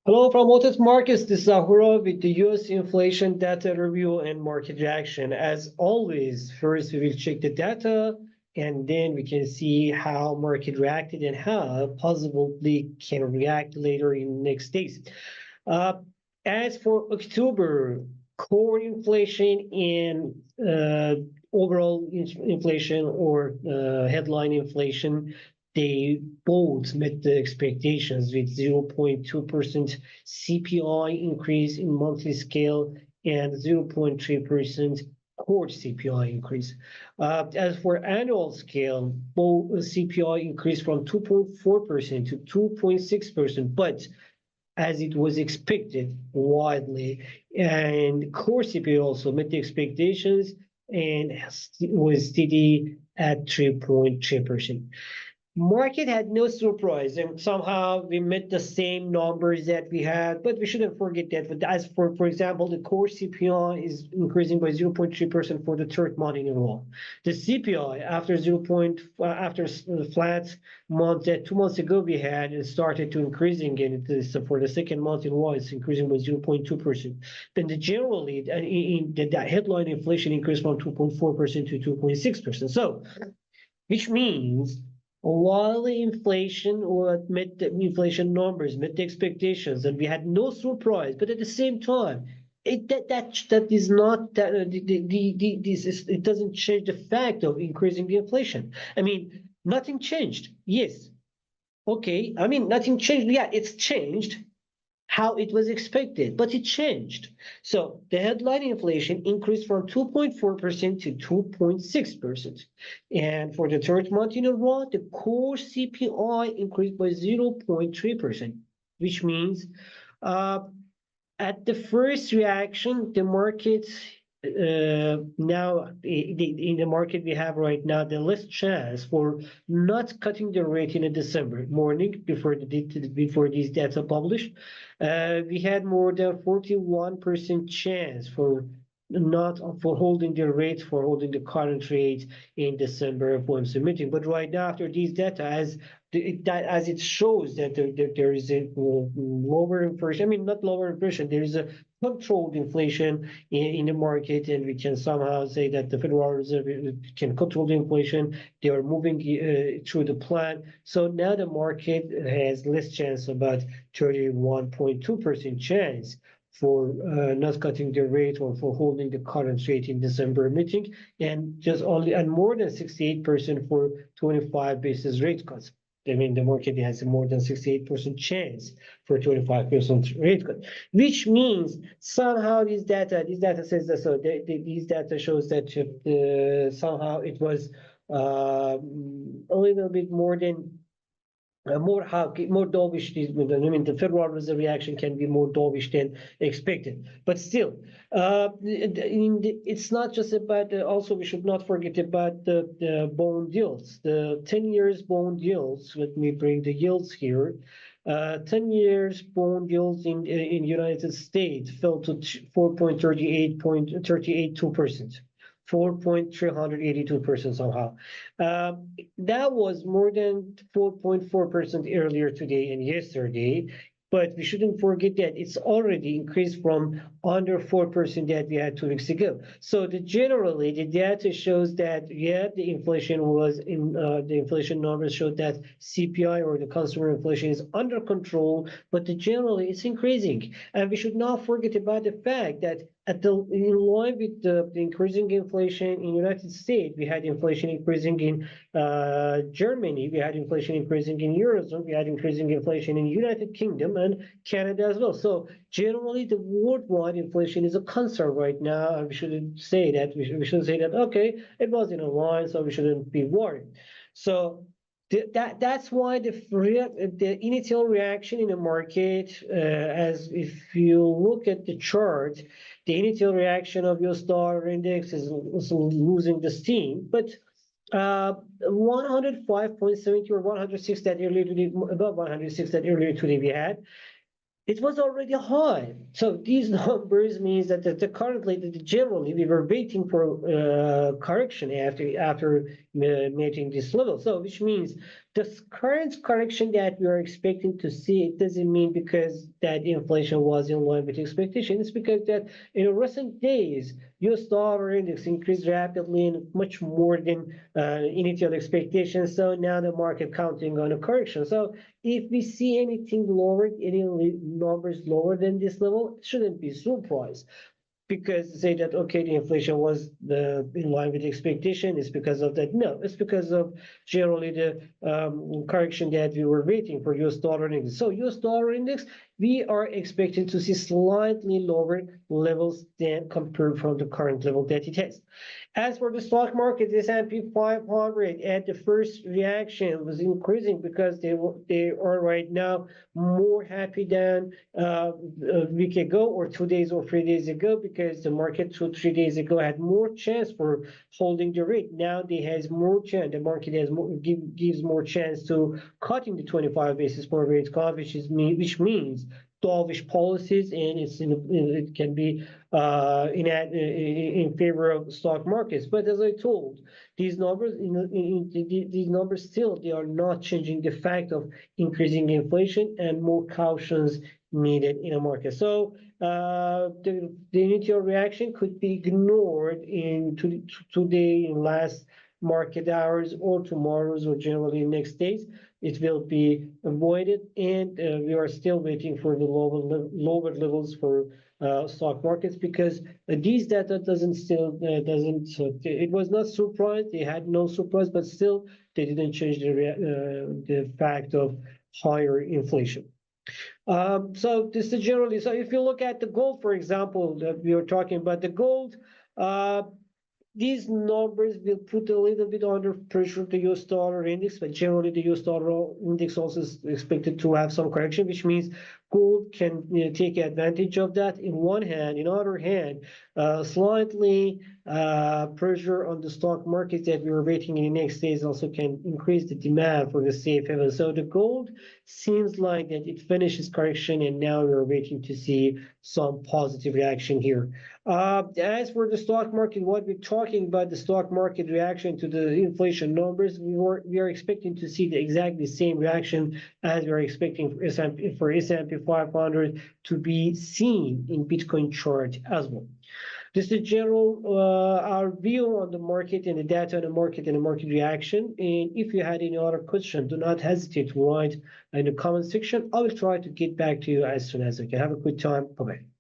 Hello from Otet Markets. This is Ahura with the US inflation data review and market reaction. As always, first we will check the data and then we can see how market reacted and how possibly can react later in next days. Uh, as for October, core inflation and overall inflation or headline inflation, they both met the expectations with 0.2% CPI increase in monthly scale and 0.3% core CPI increase. As for annual scale, both CPI increased from 2.4% to 2.6%, but as it was expected widely, and core CPI also met the expectations and was steady at 3.3%. Market had no surprise, and somehow we met the same numbers that we had, but we shouldn't forget that. But as for example, the core CPI is increasing by 0.3% for the third month in a row. The CPI after after flat month that 2 months ago we had, it started to increasing again. For the second month in a row, it's increasing by 0.2%. Then generally, in the headline inflation increased from 2.4% to 2.6%. So, which means while the inflation or met the inflation numbers met the expectations and we had no surprise, but at the same time, that is not that it doesn't change the fact of increasing the inflation. I mean, nothing changed. Yes. Okay. I mean, nothing changed. Yeah, it's changed how it was expected, but it changed. So the headline inflation increased from 2.4% to 2.6%. And for the third month in a row, the core CPI increased by 0.3%, which means uh, at the first reaction, the market now in the market we have right now, the less chance for not cutting the rate in a December morning before these data published. We had more than 41% chance for not for holding the rate for holding the current rate in December FOMC meeting. But right now, after these data, as it shows that there is a lower inflation. I mean, not lower inflation. There is a controlled inflation in the market, and we can somehow say that the Federal Reserve can control the inflation. They are moving through the plan. So now the market has less chance, about 31.2% chance for not cutting the rate or for holding the current rate in December meeting, and more than 68% for 25 basis rate cuts. I mean, the market has more than 68% chance for 25% rate cut, which means somehow this data says that, so these data shows that somehow it was a little bit more than more dovish. I mean, the Federal Reserve reaction can be more dovish than expected. But still, it's not just about. Also, we should not forget about the bond yields. The 10 years bond yields. Let me bring the yields here. 10 years bond yields in United States fell to 4.38.382%. 4.382% somehow. That was more than 4.4% earlier today and yesterday. But we shouldn't forget that it's already increased from under 4% that we had 2 weeks ago. So generally, the data shows that, yeah, the inflation was in the inflation numbers showed that CPI or the consumer inflation is under control, but generally it's increasing. And we should not forget about the fact that in line with the increasing inflation in United States, we had inflation increasing in Germany, we had inflation increasing in Eurozone, we had increasing inflation in United Kingdom and Canada as well. So generally, the worldwide inflation is a concern right now, and we shouldn't say that. We shouldn't say that, okay, it was in a line, so we shouldn't be worried. So that's why the initial reaction in the market, as if you look at the chart, the initial reaction of US dollar index is losing the steam, but 105.70 or 106 that earlier today, above 106 that earlier today we had, it was already high. So these numbers means that currently, generally, we were waiting for correction after meeting this level. So which means This current correction that we are expecting to see, it doesn't mean because that inflation was in line with expectation. It's because that in recent days, US dollar index increased rapidly and much more than initial expectations. So now the market counting on a correction. So if we see anything lower, any numbers lower than this level, it shouldn't be surprised, because say that okay, the inflation was in line with expectation. It's because of that. No, it's because of generally the correction that we were waiting for US dollar index. So US dollar index, we are expecting to see slightly lower levels than compared from the current level that it has. As for the stock market, the S&P 500 at the first reaction was increasing because they are right now more happy than a week ago or 2 days or 3 days ago, because the market 2 3 days ago had more chance for holding the rate. Now they has more chance. The market has more, gives more chance to cutting the 25 basis point rate cut, which means dovish policies, and it can be in favor of stock markets. But as I told, these numbers, these numbers still, they are not changing the fact of increasing inflation and more cautions needed in a market. So the initial reaction could be ignored in today, in last market hours, or tomorrow's, or generally next days. It will be avoided, and we are still waiting for the lower levels for stock markets, because these data doesn't it was not surprise. They had no surprise, but still they didn't change the fact of higher inflation. So this is generally, so if you look at the gold, for example, that we are talking about the gold, these numbers will put a little bit under pressure the US dollar index, but generally the US dollar index also is expected to have some correction, which means gold can take advantage of that in one hand. In other hand, slightly pressure on the stock market that we are waiting in the next days also can increase the demand for the safe haven. So the gold seems like that it finishes correction, and now we are waiting to see some positive reaction here. As for the stock market, what we're talking about, the stock market reaction to the inflation numbers, we are expecting to see the exactly same reaction as we are expecting for S&P 500 to be seen in Bitcoin chart as well. This is general our view on the market and the data on the market and the market reaction. And if you had any other question, do not hesitate to write in the comment section. I will try to get back to you as soon as I can. Have a good time. Bye-bye.